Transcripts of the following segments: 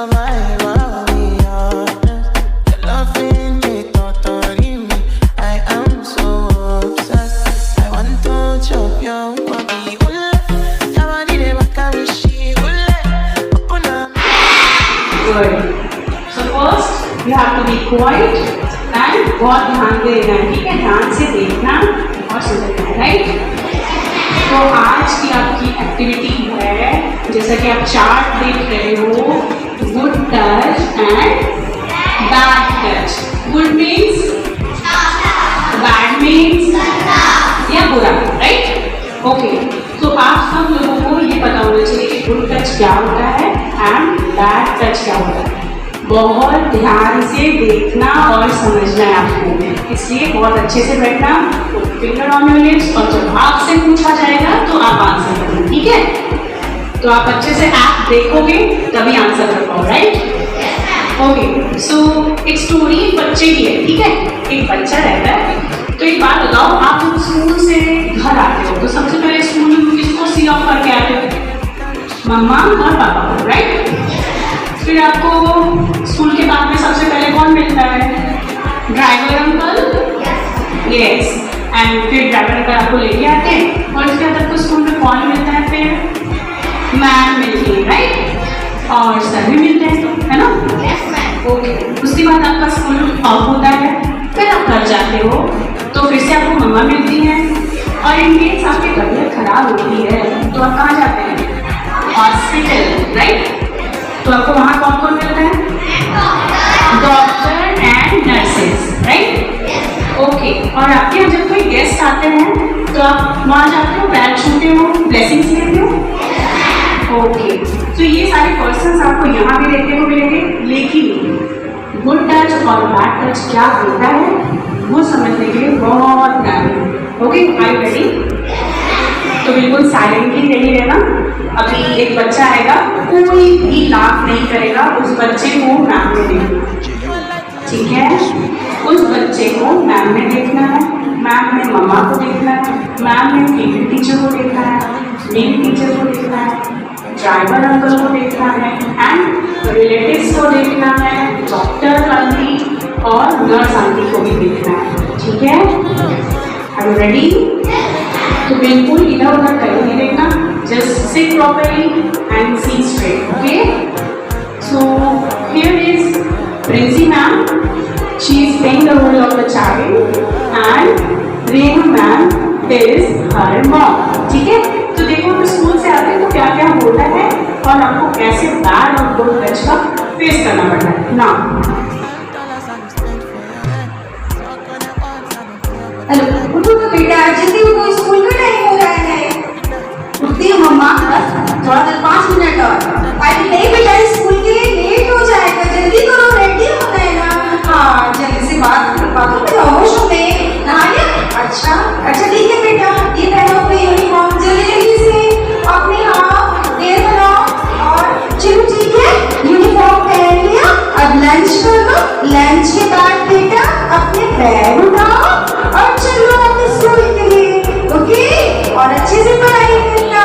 So first you have to be quiet and बहुत ध्यान देना है, ठीक है, ध्यान से देखना और समझना है, राइट। तो आज की आपकी एक्टिविटी है, जैसा कि आप चार्ट देख रहे हो, good touch and bad touch. Good means bad means या बुरा, राइट। ओके, तो आप सब लोगों को ये पता होना चाहिए कि गुड टच क्या होता है एंड बैड टच क्या होता है। बहुत ध्यान से देखना और समझना है आपको, इसलिए बहुत अच्छे से बैठना, तो फिंगर ऑन योर लिप्स, और जब आपसे पूछा जाएगा तो आप आंसर करेंगे, ठीक है। तो आप अच्छे से ऐप देखोगे तभी आंसर कर पाओ, राइट। ओके, सो एक स्टोरी एक बच्चे की है, ठीक है। एक बच्चा रहता है, तो एक बात बताओ, आप जब स्कूल से घर आते हो तो सबसे पहले स्कूल में किसको सी ऑफ करके आते हो? मम्मा और पापा को, राइट। फिर आपको स्कूल के बाद में सबसे पहले कौन मिलता है? Driver uncle, yes. एंड फिर ड्राइवर अंकल आपको लेके आते हैं, और इसके बाद आपको स्कूल में कौन मिलता है? फिर मैम मिलती है, राइट, और सर भी मिलते हैं, है ना? ओके, उसके बाद आपका स्कूल ऑफ होता है, फिर आप घर जाते हो तो फिर से आपको मम्मा मिलती है, और इन केस आपकी तबीयत खराब होती है तो आप कहाँ जाते हैं? Hospital, right. तो आपको वहाँ कौन कौन मिलता है? Doctor and nurses, right. Okay, और आपके यहाँ जब कोई गेस्ट आते हैं तो आप वहाँ जाते हो, पैर छूते हो, ब्लेसिंग्स लेते हो। ओके, तो ये सारे पर्सन्स आपको यहाँ भी देखने को मिलेंगे, लेकिन गुड टच और बैड टच क्या होता है वो समझने के लिए बहुत टाइम है। Okay, I ready? तो बिल्कुल साइलेंटली नहीं रहना। अभी एक बच्चा आएगा, कोई भी लाभ नहीं करेगा, उस बच्चे को मैम ने देखना, ठीक है। उस बच्चे को मैम ने देखना है, मैम ने मम्मा को देखना है, मैम ने फेवरेट टीचर को देखना है, मेन टीचर को देखना है, ड्राइवर अंकल को देखना है, एंड रिलेटिव्स को देखना है, डॉक्टर आंटी और नर्स आंटी को भी देखना है, ठीक है। Are you ready? तो बिल्कुल इधर उधर कहीं नहीं देखना, just sit properly and see straight, okay? So here is Princy ma'am. She is playing the role of the child and Renu ma'am is her mom, ठीक है। तो देखो तो स्कूल से आते हैं तो क्या क्या होता है और आपको कैसे बैड और गुड टच का फेस करना पड़ता है ना। हेलो, उठो तो बेटा, जल्दी उठो, स्कूल का टाइम हो रहा है। उठती हूँ मम्मा, बस थोड़ा देर 5 मिनट और। अरे नहीं बेटा, स्कूल के लिए लेट हो जाएगा, जल्दी करो, रेडी होना है ना। हाँ, जल्दी से बातों में होश में नहा लिया? अच्छा अच्छा, ठीक है बेटा, ये पहनो अपनी यूनिफॉर्म, जल्दी से अपने हाथ देर बनाओ, और चलो ठीक है, यूनिफॉर्म पहन लिया, अब लंच कर लो। लंच के बाद बेटा अपने बैग उठाओ और चलो अपने स्कूल के लिए, ओके? और अच्छे से पढ़ाई करना,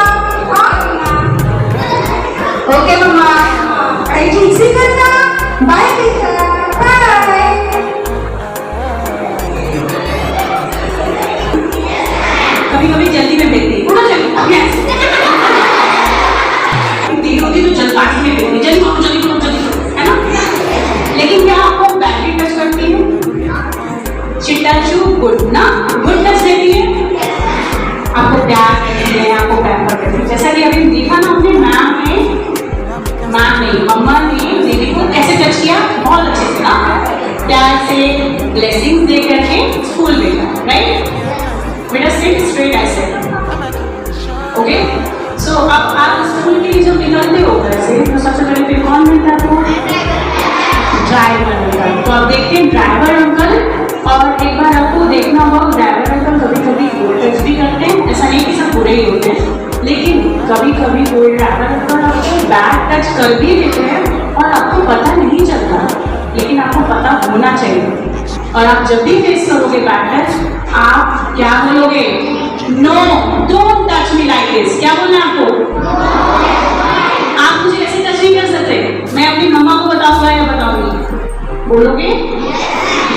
हाँ? ओके मम्मा, पढ़ाई ठीक से करना। बाय बेटा, बाय। कभी कभी जल्दी में बेचती है, उठो जल्दी, अभी देर होती तो जल्दबाजी में बेचती, जल्दी करो, जल्दी करो, जल्दी करो, है ना? लेकिन क्या आपको बैटरी टच करती है? चिट्टाचू गुड ना, गुड टच देती है, आपको प्यार करती है, आपको पैम्पर करती है। जैसा कि अभी देखा ना हमने, मैम ने मम्मा ने बेबी को कैसे टच किया, बहुत अच्छे से ना, प्यार से ब्लेसिंग्स दे करके स्कूल भेजा, राइट। बेटा सिट स्ट्रेट ऐसे, ओके। सो अब आप स्कूल के लिए जब निकलते हो घर से तो सबसे पहले फिर कौन मिलता है आपको? Driver uncle. तो आप देखते हैं ड्राइवर अंकल, और एक बार आपको देखना होगा ड्राइवर अंकल कभी कभी गुड टच भी करते हैं, ऐसा नहीं कि सब बुरे ही होते हैं, लेकिन कभी कभी कोई ड्राइवर अंकल आपको बैड टच कर भी देते हैं और आपको पता नहीं चलता, लेकिन आपको पता होना चाहिए। और आप जब भी फेस करोगे बैड टच, आप क्या बोलोगे? No, don't touch me like this. क्या बोलना है आपको? आप मुझे ऐसे टच नहीं कर सकते, मैं अपनी मम्मा को बताऊंगा या बताऊंगी? बोलोगे?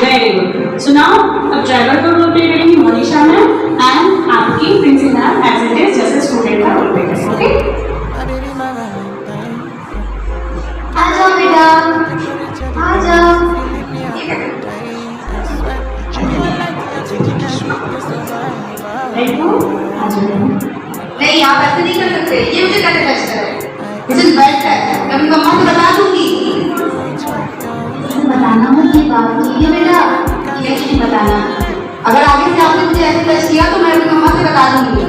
Very good. सो नाउ अब ड्राइवर का रोल प्ले करेंगी मोनिशा मैम एंड आपकी प्रिंसी मैम एज इट इज जैसे स्टूडेंट का रोल प्ले करेंगे। ओके? आ जाओ बेटा, आ जाओ। नहीं, आप ऐसे नहीं कर सकते, ये मुझे कैसे टच कर रहे हैं? दिस इज बेड है, मैं अपनी मम्मा को बता दूंगी। बताना मत ये बात, ठीक है बेटा? ये नहीं बताना। अगर आगे से आपने मुझे ऐसे टच किया तो मैं अपनी मम्मा से बता दूंगी।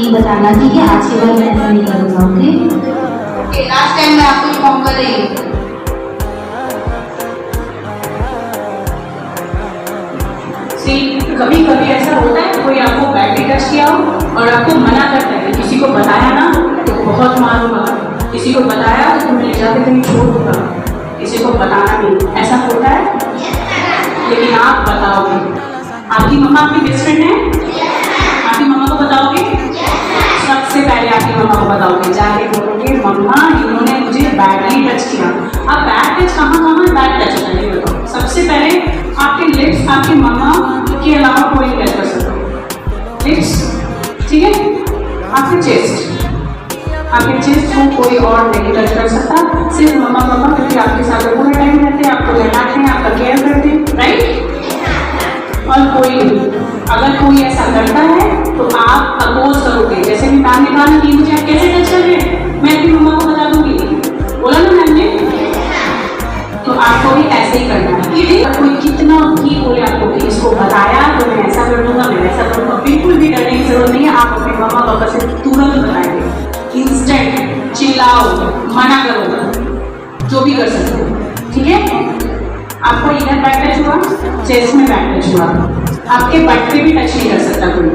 ये बताना, ठीक है? आज के बाद मैं ऐसा नहीं करूँगा, ओके? लास्ट टाइम मैं आपको इन्फॉर्म कर रही हूँ। कभी कभी ऐसा होता है कोई आपको बैटरी टच किया हो और आपको मना करता है, किसी को बताया ना तो बहुत मारूंगा, किसी को बताया तो तुम्हें ले जाकर कहीं छोड़ दूंगा, किसी को बताना नहीं, ऐसा होता है? लेकिन आप बताओगे? आपकी मम्मा आपकी बेस्ट फ्रेंड है? आपकी मम्मा को बताओगे? सबसे पहले आपकी मम्मा को बताओगे, जाके बोलोगे मम्मा इन्होंने मुझे बैडली टच किया। अब बैड टच कहाँ बैड टच होता है बताओ? सबसे पहले आपके लिप्स आपकी मम्मा के अलावा कोई नहीं टच कर सकता। लिप्स, ठीक है? आपके चेस्ट, आपके चेस्ट को कोई और नहीं टच कर सकता, सिर्फ मम्मा पापा, क्योंकि आपके साथ पूरे टाइम रहते हैं, आपको लहलाते हैं, आपका केयर करते हैं, राइट? और कोई नहीं। अगर कोई ऐसा करता है तो आप अपोज करोगे, जैसे कि मैम ने कहा ना कि मुझे आप कैसे टच कर रहे हैं, मैं अपनी मम्मा को बता दूंगी, बोला ना मैम ने? तो आपको भी ऐसे ही करना है। ये कोई कितना भी बोले आपको कि इसको बताया तो मैं ऐसा कर दूंगा, मैं वैसा करूंगा, बिल्कुल भी डरने की जरूरत नहीं है। आप अपने मम्मा पापा से तुरंत बताएंगे, इंस्टेंट चिल्लाओ, मना करो, जो भी कर सकते हो, ठीक है? आपको इधर बैक टच हुआ, चेस्ट में बैक टच हुआ, आपके बट पे भी टच नहीं कर सकता कोई,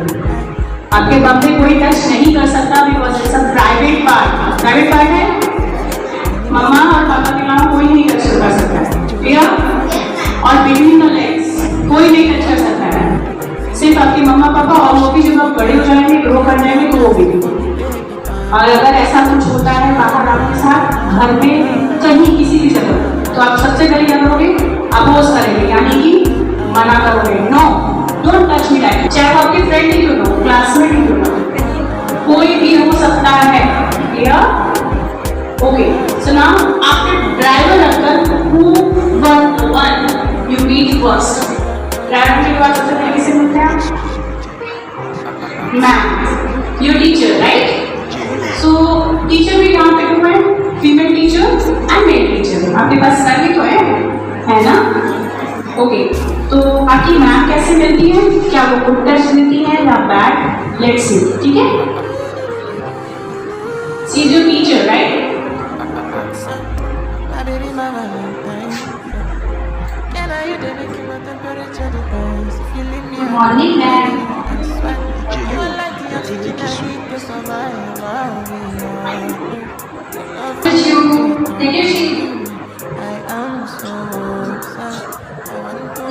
आपके बम पे कोई टच नहीं कर सकता, because it's a private part. Private part है, मम्मा और पापा के अलावा कोई नहीं टच कर सकता है, क्लियर? और बिटवीन द लेग्स कोई नहीं टच कर सकता है, सिर्फ आपकी मम्मा पापा, और वो भी जब आप बड़े हो जाएंगे, ग्रो कर जाएंगे तो वो भी। और अगर ऐसा कुछ होता है बाहर आपके साथ, घर में कहीं किसी भी जगह, तो आप सबसे पहले क्या करोगे? अपोज करेंगे, यानी कि मना करोगे, no don't touch me direct, चाहे वो आपके फ्रेंड ही क्यों ना हो, क्लासमेट ही क्यों ना हो, कोई भी हो सकता है, clear? Okay, so now after driver uncle, who was the one you meet first? Driver के बाद सबसे पहले किसे मिलते हैं? Ma'am, your teacher, right? So teacher भी कहाँ पे हुआ है? Female teacher and mail teacher. आपके पास सभी तो है ना? ओके, तो आपकी मैम कैसे मिलती है? क्या वो गुड टच मिलती है या बैड? लेट्स सी, ठीक है? See is your teacher, right? Good morning ma'am.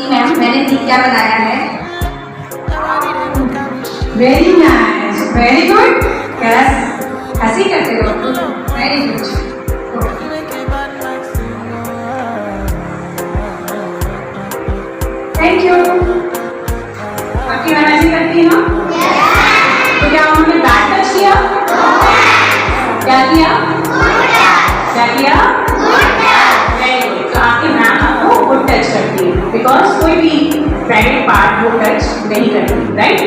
Ma'am, मैंने क्या बनाया है? Very nice, very good. Yes, हंसी करते हो, वेरी गुड। Thank you. आपकी मैम ऐसी करती है ना? तो क्या उन्होंने बैड टच किया? क्या किया? क्या किया? Very good. तो आपकी मैम आपको गुड टच करती है, बिकॉज कोई भी प्राइवेट पार्ट गुड टच नहीं करती, राइट?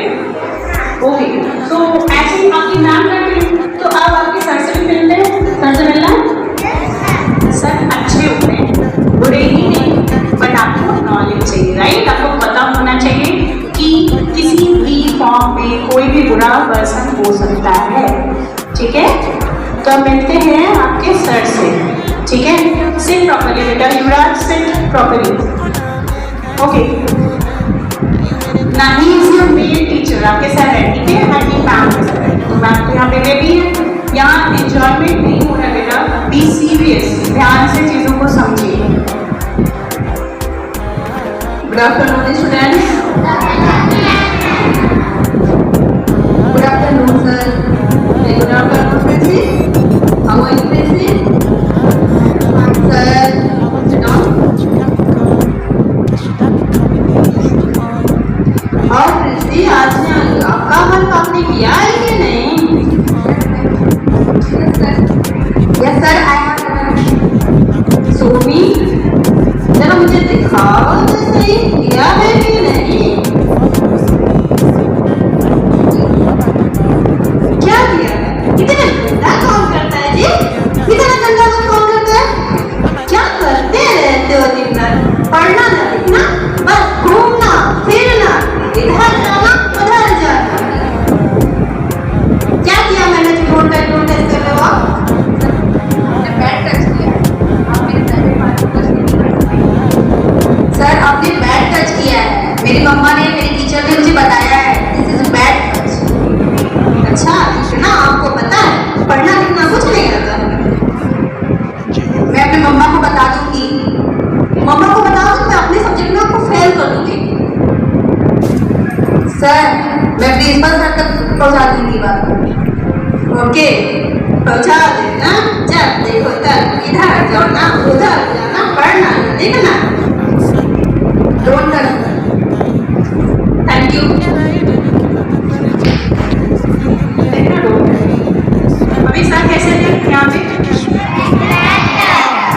ओके, तो ऐसे आपकी मैम करती है, तो अब आपके सर से भी मिलते हैं, सर से मिलना है? सर अच्छे होते हैं, बुरे ही नहीं, बट आपको नॉलेज चाहिए, राइट? आपको पता होना चाहिए कि किसी भी फॉर्म में कोई भी बुरा पर्सन हो सकता है, ठीक है? तो अब मिलते हैं आपके सर से, ठीक है? सिट प्रॉपर्ली बेटा, युवराज सिट प्रॉपर्ली। ओके, ना ही इज योर मेल टीचर, आपके सर है, ठीक है? ना ही मैम के सर है, तो मैम तो यहाँ पे बेबी है, यहाँ एंजॉयमेंट नहीं हो रहा है बेटा, बी सीरियस, ध्यान से चीजों को समझिए। Good afternoon students. Good afternoon sir. Good afternoon Princy. How are you Princy? मम्मा ने, मेरी टीचर ने मुझे बताया है, दिस इज बैड टच। अच्छा कृष्णा, आपको पता है पढ़ना लिखना कुछ नहीं आता? मैं अपने मम्मा को बता दूंगी, मम्मा को बता दूं मैं अपने सब्जेक्ट में आपको फेल कर दूंगी। सर मैं प्रिंसिपल सर तक पहुंचा दूंगी बात। ओके पहुंचा देना, जब देखो तब इधर जाना उधर जाना, पढ़ना लिखना, डोंट टच। Thank you. अभी सर कैसे थे यहाँ पे?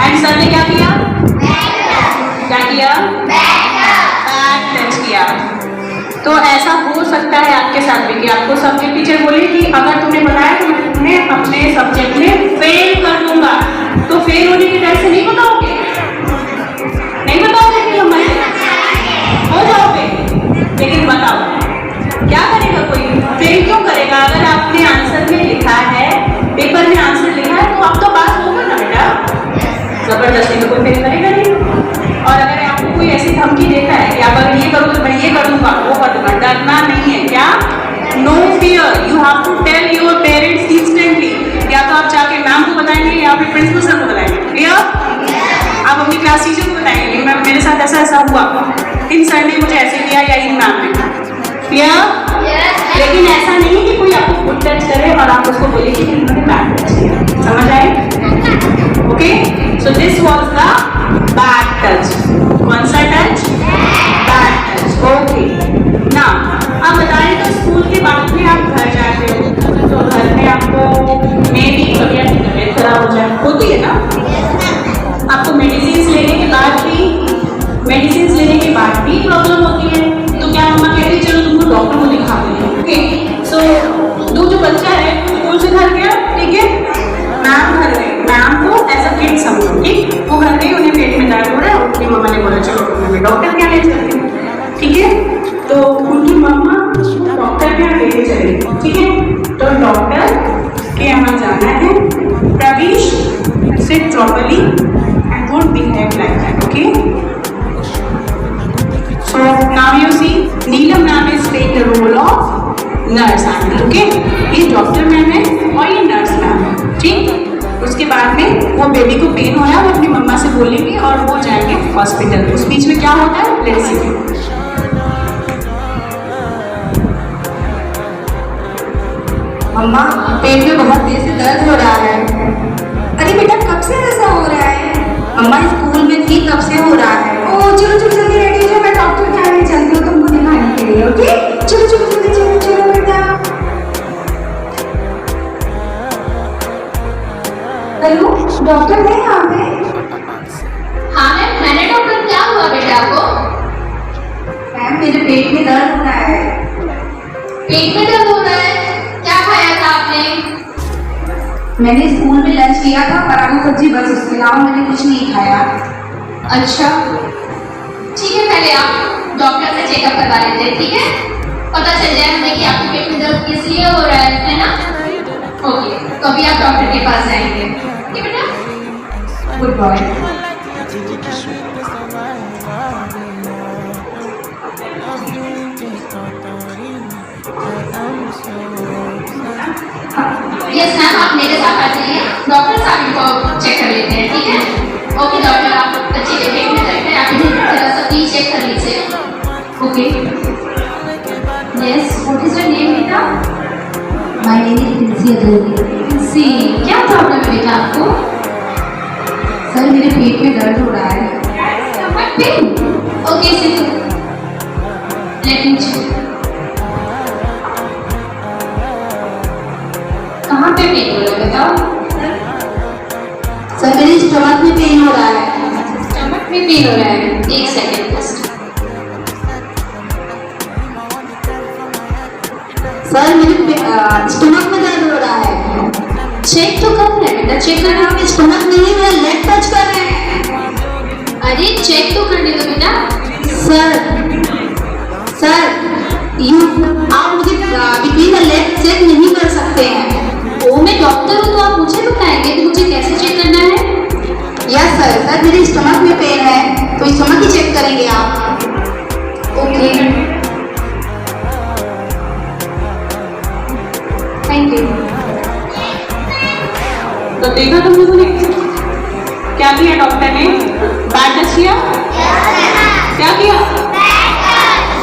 एंड सर ने क्या किया? क्या किया? बैड टच किया। तो ऐसा हो सकता है आपके साथ भी कि आपको सब्जेक्ट टीचर बोले कि अगर तुमने बताया तो मैं तुम्हें अपने सब्जेक्ट में फेल कर दूंगा, तो फेल होने के डर से नहीं बताओगे? नहीं बताओगे कि हमारे हो जाओगे? लेकिन बताओ क्या करेगा कोई? फेल क्यों करेगा? अगर आपने आंसर में लिखा है, पेपर में आंसर लिखा है, तो आप तो पास होगा ना बेटा। जबरदस्ती तो कोई फेल करेगा नहीं। और अगर आपको कोई ऐसी धमकी देता है कि आप अगर ये करो तो मैं ये कर दूंगा, वो कर दूंगा, डरना नहीं है। क्या? No fear. You have to tell your parents instantly. या तो आप जाके मैम को बताएंगे या फिर प्रिंसिपल सर को बताएंगे। क्लियर? आप अपनी क्लास टीचर को बताएंगे मेरे साथ ऐसा ऐसा हुआ, इन सर ने मुझे ऐसे किया या इन मैम ने। क्लियर? लेकिन ऐसा नहीं कि कोई आपको गुड टच करे और आप उसको बोले कि उन्होंने बैड टच किया। समझ आए? Okay, so this was the bad touch. कौन सा टच? Bad touch. ओके ना, आप बताएं तो स्कूल के बाद में आप घर जाते हो तो घर में आपको मे भी कभी आपकी तबीयत खराब हो जाए, होती है ना? आपको मेडिसिन लेने के बाद भी प्रॉब्लम होती है, तो क्या मम्मा कहती है चलो तुमको डॉक्टर को दिखा देंगे। ओके, सो जो बच्चा है स्कूल से घर गया, ठीक है, मैम घर गई, मैम को एज अ किड समझो, ठीक? वो घर गई, उन्हें पेट में दर्द हो रहा है, उनकी मम्मा ने बोला चलो मैं डॉक्टर के यहाँ ले चलती हूँ, ठीक है? तो उनकी मम्मा डॉक्टर के यहाँ लेके चली, ठीक है? तो डॉक्टर के यहाँ जाना है, Pravish sit properly and don't behave like that, okay? So now you see, Neelam ma'am is playing the role of nurse aunty, okay? ये डॉक्टर मैम है और ये नर्स मैम है, ठीक? उसके बाद में वो बेबी को पेन हो रहा है, वो अपनी मम्मा से बोलेंगे और वो जाएंगे हॉस्पिटल। उस बीच में क्या होता है, लेट्स सी। मम्मा पेट में बहुत देर से दर्द हो रहा है। अरे बेटा कब से ऐसा हो रहा है? मम्मा स्कूल में थी तब से हो रहा है। ओ चलो चलो जल्दी रेडी हो जाओ, मैं डॉक्टर के यहाँ चलती हूँ तुमको दिखाने के लिए, ओके? चलो चलो जल्दी चलो चलो बेटा। हेलो डॉक्टर है यहाँ पे? हाँ मैंने डॉक्टर, क्या हुआ बेटा आपको? मैम मेरे पेट में दर्द हो रहा है। पेट में दर्द हो रहा है? क्या खाया था आपने? मैंने स्कूल में लंच किया था, पराठा सब्जी, बस उसके अलावा मैंने कुछ नहीं खाया। अच्छा ठीक है, पहले आप डॉक्टर से चेकअप करवा लेते हैं, ठीक है? पता चल जाए हमें कि आपके पेट में दर्द किस लिए हो रहा है ना? ओके, तो अभी आप डॉक्टर के पास जाएंगे, ठीक है बेटा? Good boy. यस मैम, आप मेरे साथ आ जाइए, डॉक्टर साहब को चेक कर लेते हैं, ठीक है? ओके डॉक्टर, आप बच्चे के पेट में दर्द है, आप इन्हें थोड़ा सा प्लीज चेक कर लीजिए। Okay, yes, what is your name बेटा? My name is Princy Adauri. See, क्या प्रॉब्लम है बेटा आपको? सर मेरे पेट में दर्द हो रहा है। Stomach pain? Okay sit, let me check. कहाँ पे पेन हो रहा है बताओ? सर मेरे स्टमक में पेन हो रहा है। स्टमक में पेन हो रहा है, एक सेकेंड जस्ट। सर मेरे स्टमक में दर्द हो रहा है। चेक तो कर रहे हैं बेटा, चेक करना। आप स्टमक नहीं, मेरा लेग टच कर रहे हैं। अरे चेक तो करने दो बेटा। सर आप मुझे बिटवीन द लेग चेक नहीं कर सकते हैं। ओ मैं डॉक्टर हूँ तो आप मुझे बताएंगे कि मुझे कैसे चेक करना है? यस सर मेरे स्टमक में पेन है तो स्टमक ही चेक करेंगे आप। ओके लोगों ने? क्या किया डॉक्टर ने? बैड टच किया? क्या किया?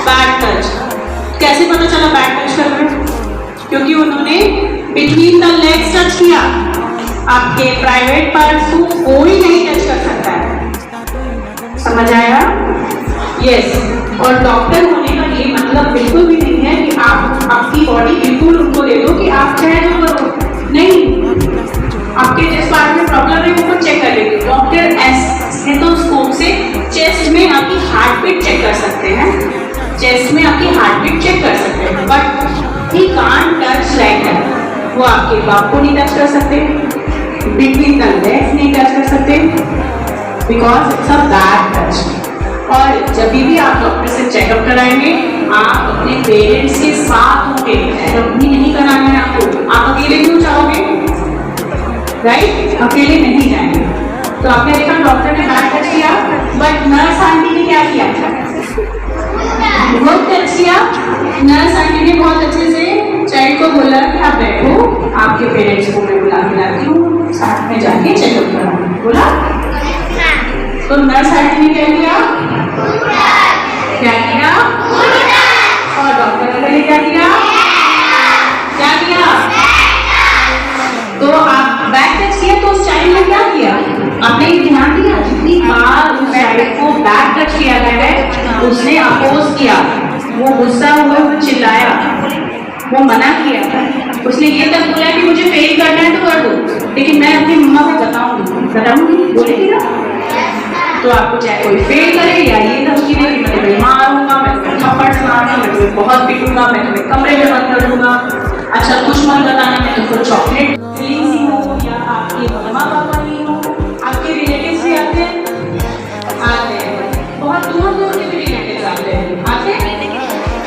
Bad touch. कैसे पता चला बैड टच कर रहे हैं? क्योंकि उन्होंने बिटवीन द लेग्स टच किया। आपके प्राइवेट पार्ट्स को कोई नहीं टच कर सकता है। समझ आया? यस। और डॉक्टर होने का ये मतलब बिल्कुल भी नहीं है कि आप आपकी बॉडी बिल्कुल उनको दे दो कि आप चाहे जो करो। नहीं, आपके जिस पार्ट में प्रॉब्लम है वो चेक कर लेंगे। डॉक्टर स्टेथोस्कोप से चेस्ट में आपकी हार्ट बीट चेक कर सकते हैं, चेस्ट में आपकी हार्ट बीट चेक कर सकते हैं, but he can't touch like that. वो आपके बाप को नहीं टच कर सकते, बिटवीन द लेग्स नहीं टच कर सकते, because it's a bad touch. और जब भी आप डॉक्टर से चेकअप कराएंगे, आप अपने पेरेंट्स के साथ होंगे। चेकअप भी नहीं कराना है आपको। आप अकेले क्यों जाओगे? राइट? अकेले नहीं जाएंगे। तो आपने देखा डॉक्टर ने बैड टच किया, बट नर्स आंटी ने क्या किया? बहुत टच किया। नर्स आंटी ने बहुत अच्छे से चाइल्ड को बोला कि आप बैठो, आपके पेरेंट्स को मैं बुला के लाती हूँ, साथ में जाके चेकअप कराऊंगी। बोला? तो नर्स आंटी ने क्या किया? क्या किया? और डॉक्टर ने क्या किया? क्या किया? तो आप बैक टच किया, तो उस चाइल्ड ने क्या किया? आपने ध्यान दिया जितनी बार उस चाइल्ड को बैक टच किया गया है, उसने अपोज किया, वो गुस्सा हुआ, वो चिल्लाया, वो मना किया। उसने ये तक बोला कि मुझे फेल करना है तो कर दो, लेकिन मैं अपनी मम्मा को बताऊंगी, बोलेगी ना? तो आपको चाहे कोई फेल करे या ये धमकी दे कि मैं तुम्हें मारूंगा, मैं तुम्हें थप्पड़ मारूंगा, मैं तुम्हें बहुत पीटूंगा, मैं तुम्हें कमरे में बंद कर दूंगा, अच्छा कुछ मत बताना, मैं तुमको चॉकलेट फीलिंग्स ही हो या आपके मम्मा पापा ही हो, आपके रिलेटिव्स भी आते हैं, बहुत दूर दूर के भी रिलेटिव्स आते हैं।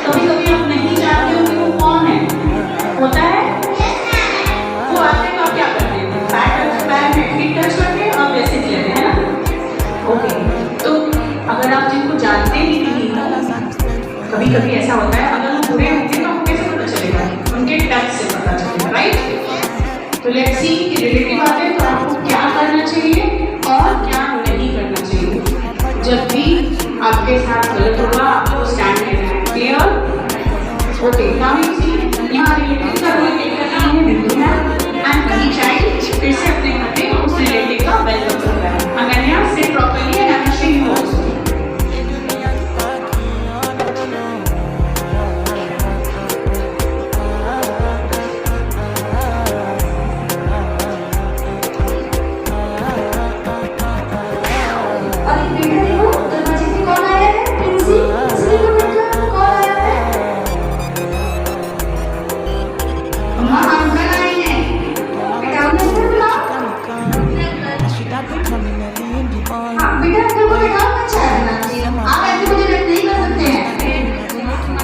कभी कभी आप नहीं जानते हो कि वो कौन है, होता है? वो आते हैं तो आप क्या करते हैं? पैर में फीट टच करते हैं और वैसे लेते हैं ना? ओके। तो अगर आप जिनको जानते ही नहीं हो, कभी कभी ऐसा होता है, अगर वो बुरे होंगे तो आपको कैसे पता चलेगा? उनके टच से पता चलेगा, राइट? तो लेट्स सी कि रिलेटिव आते हैं तो आपको क्या करना चाहिए और क्या नहीं करना चाहिए। जब भी आपके साथ गलत होगा, आपको स्टैंड लेना है। Clear? Okay. Now you see, यहाँ रिलेटिव का रोल प्ले कर रही है बिंदु मैम, एंड वही चाइल्ड फिर से अपने घर पे उस रिलेटिव का वेलकम कर रहा है। Ananya, sit properly and I'm showing you also. अरे बेटा देखो, दरवाजे पे कौन आया है? प्रिंसी, इसलिए तो बेटा कौन आया है? अम्मा, अंकल आए हैं। बेटा उन्हें बुलाओ। हाँ बेटा, अंकल को बैठाओ ना चाय बनाती है। आप ऐसे मुझे वेट नहीं कर सकते हैं।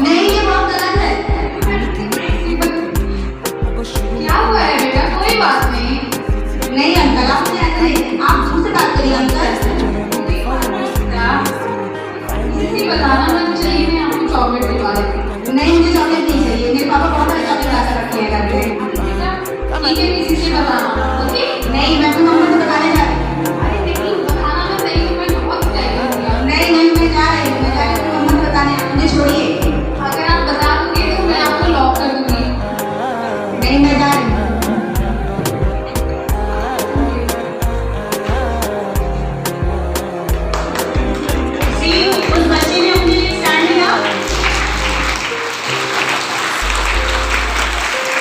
नहीं, ये बहुत गलत है। क्या हुआ है बेटा? कोई बात नहीं। नहीं अंकल, आप मुझे ऐसे नहीं, आप मुझसे बात करिए अंकल। किसी बताना मत चाहिए, मैं आपको चॉकलेट दिलवा देती हूँ। नहीं, मुझे चॉकलेट नहीं चाहिए। मेरे पापा बहुत सारे चॉकलेट ला कर रखे हैं घर पे। ठीक है, किसी से बताना, ओके? नहीं, मैं तो मम्मा को बताने जा रही हूँ। अरे देखिए, बताना मत चाहिए, मैं बहुत टाइम हो गया। नहीं नहीं, मैं जा रही हूँ, मैं जा रही हूँ मम्मा को बताने। मुझे छोड़िए। अगर आप बता दोगे तो मैं आपको लॉक कर दूंगी। नहीं, मैं जा रही हूँ। See, उस बच्चे ने अपने लिए स्टैंड लिया।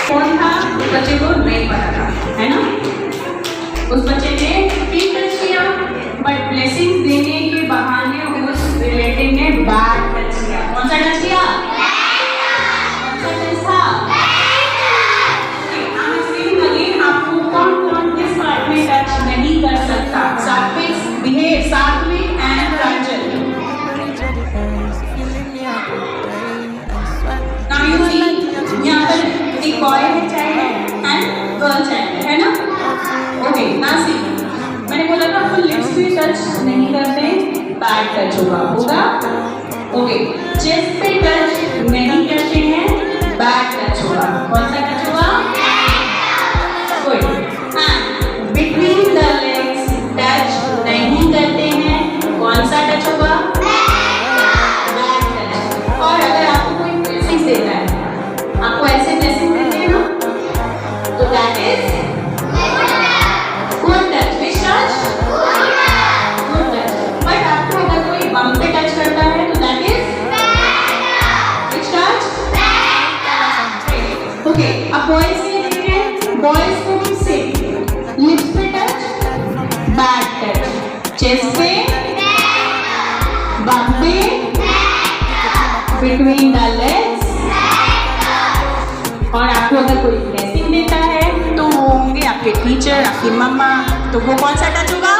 कौन था? उस बच्चे को नहीं पता था, है ना? उस बच्चे ने फीट टच किया, बट ब्लेसिंग्स देने के बहाने उस रिलेटिव ने बैड टच किया। कौन सा टच किया? कौन सा टच था? अगेन आपको कौन कौन किस पार्ट में टच नहीं कर सकता? सात्विक and Ranjan. Now you see, यहाँ पर एक बॉय है चाइल्ड एंड गर्ल चाइल्ड है ना? ओके, now see, मैंने बोला था आपको लिप्स पे टच नहीं करते, बैड टच होगा। ओके, चेस्ट पे टच नहीं करते हैं, बैड टच होगा। कौन सा टच होगा? गुड। हाँ, बिटवीन द चेस्ट पे, बम पे, बिटवीन द लेग्स। और आपको अगर कोई ब्लेसिंग देता है तो वो होंगे आपके टीचर, आपकी मम्मा, तो वो कौन सा टच होगा?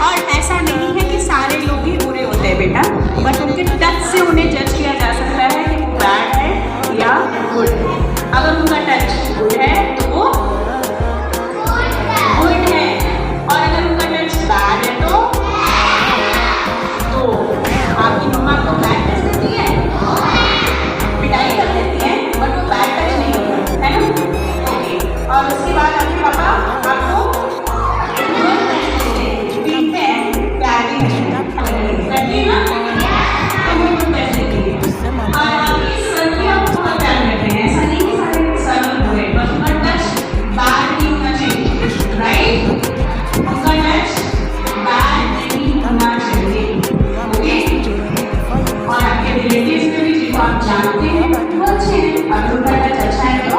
और ऐसा नहीं है कि सारे लोग ही बुरे होते हैं बेटा, बट उनके टच से उन्हें जज किया जा सकता है कि वो बैड है या गुड है। अगर उनका टच गुड है तो वो गुड है, और अगर उनका टच बैड है तो आपकी मम्मा को बैड टच देती है, पिटाई कर देती है, बट वो बैड टच नहीं होता है ना। ओके, और उसके बाद आपके पापा आपको गुड टच देते हैं, ठीक है, प्यारी करती है ना, तो वो गुड टच देती है। और आपकी सर भी आपको बहुत प्यार करते हैं, ऐसा नहीं कि सारे सर बुरे, बस उनका टच बैड नहीं होना चाहिए, राइट? उनका टच बैड नहीं होना चाहिए। और आपके रिलेटिव्स में भी जिनको आप जानते हैं वो अच्छे हैं, अगर उनका टच अच्छा है तो,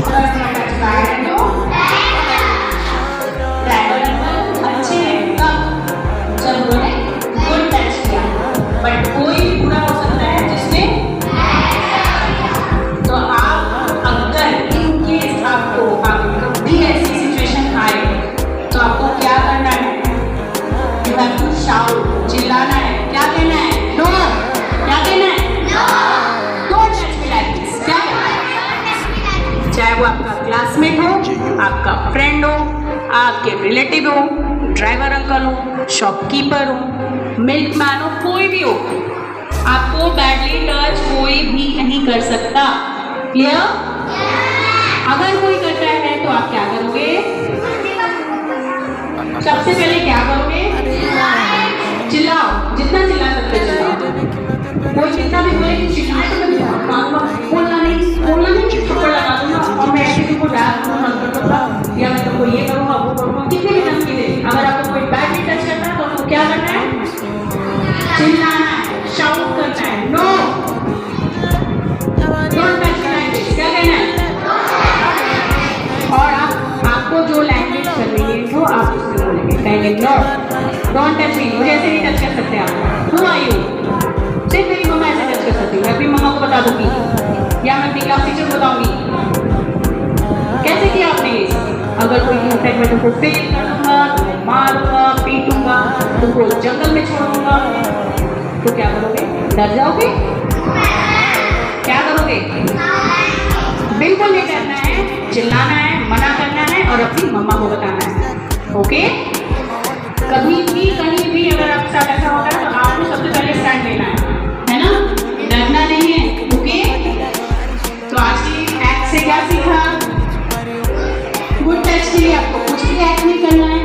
अगर उनका टच बैड है तो ड्राइवर अंकल अच्छे हैं तब जब उन्होंने गुड टच किया, बट कोई भी बुरा हो सकता है जिसने, तो आप अगर इन केस आपको कभी ऐसी सिचुएशन आए तो आपको क्या करना है? यू हैव टू शाउट, चिल्लाना है। क्या कहना है? नो। क्या कहना है? No. Don't touch me like this. क्या? चाहे वो आपका क्लासमेट हो, आपका फ्रेंड हो, आपके रिलेटिव हो, ड्राइवर अंकल हो, शॉपकीपर हो, मिल्कमैन हो, कोई भी हो, आपको बैडली टच कोई भी नहीं कर सकता। क्लियर? अगर कोई करता है तो आप क्या करोगे? सबसे पहले क्या करोगे? चिल्लाओ, जितना चिल्ला सकते चिल्लाओ। कोई जितना भी बोले कि चिल्लाए तो मैं मारूंगा, बोलना नहीं, थप्पड़ लगा दूंगा, और मैं ऐसे तुमको डाल दूंगा, या मैं तुमको ये करूंगा, वो करूंगा, कितने भी धमकी दे। अगर आपको कोई बैड टच करता है तो आपको क्या करना है? चिल्लाना है, शाउट करना है, no, don't touch me like this. क्या कहना है? और आपको जो लैंग्वेज कर रही है वो आप उसमें बोलेंगे, कहेंगे नो, डोंट टच मी, मुझे ऐसे नहीं टच कर सकते आप। Who are you? सिर्फ मेरी मम्मा ऐसे टच कर सकती है, मैं अपनी मम्मा को बता दूंगी, या मैं अपनी क्लास टीचर को बताऊंगी। कैसे किया आपने ये? अगर कोई कहता है मैं तुमको फेल कर दूंगा, तुमको मारूंगा, पीटूंगा, तुमको जंगल में छोड़ूंगा, तो क्या करोगे? डर जाओगे? क्या करोगे? बिल्कुल नहीं डरना है, चिल्लाना है, मना करना है और अपनी मम्मा को बताना है। ओके? कभी भी कहीं भी अगर आपके साथ ऐसा होता है तो आपको सबसे पहले स्टैंड लेना है ना? डरना नहीं है। ओके? तो आज की एक्ट से क्या सीखा? गुड टच के लिए आपको कुछ भी एक्ट नहीं करना है,